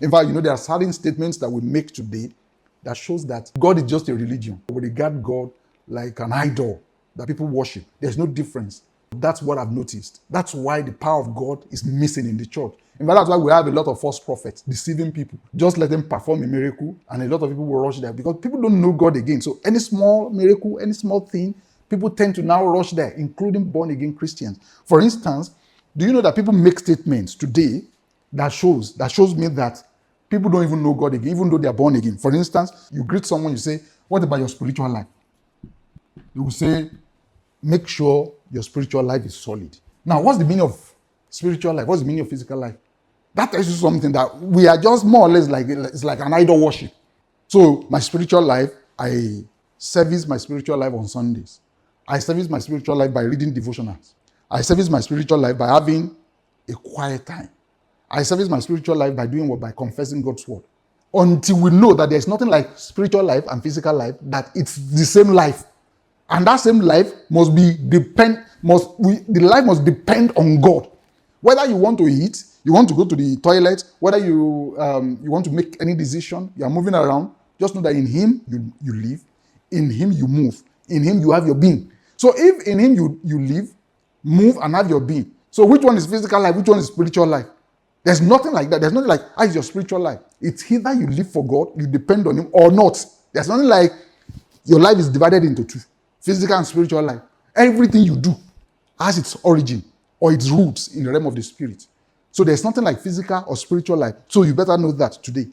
In fact, there are certain statements that we make today that shows that God is just a religion. We regard God like an idol that people worship. There's no difference. That's what I've noticed. That's why the power of God is missing in the church. In fact, that's why we have a lot of false prophets deceiving people. Just let them perform a miracle, and a lot of people will rush there because people don't know God again. So any small miracle, any small thing, people tend to now rush there, including born-again Christians. For instance, do you know that people make statements today that shows me that people don't even know God again, even though they are born again? For instance, you greet someone, you say, "What about your spiritual life?" You will say, "Make sure your spiritual life is solid." Now, what's the meaning of spiritual life? What's the meaning of physical life? That tells you something that we are just more or less it's like an idol worship. So my spiritual life, I service my spiritual life on Sundays. I service my spiritual life by reading devotionals. I service my spiritual life by having a quiet time. I service my spiritual life by doing what? By confessing God's word. Until we know that there's nothing like spiritual life and physical life, that it's the same life. And that same life the life must depend on God. Whether you want to eat, you want to go to the toilet, whether you want to make any decision, you are moving around, just know that in Him you live, in Him you move, in Him you have your being. So if in Him you live, move, and have your being, so which one is physical life, which one is spiritual life? There's nothing like that. There's nothing like, how is your spiritual life? It's either you live for God, you depend on Him, or not. There's nothing like your life is divided into two, physical and spiritual life. Everything you do has its origin or its roots in the realm of the spirit. So there's nothing like physical or spiritual life. So you better know that today.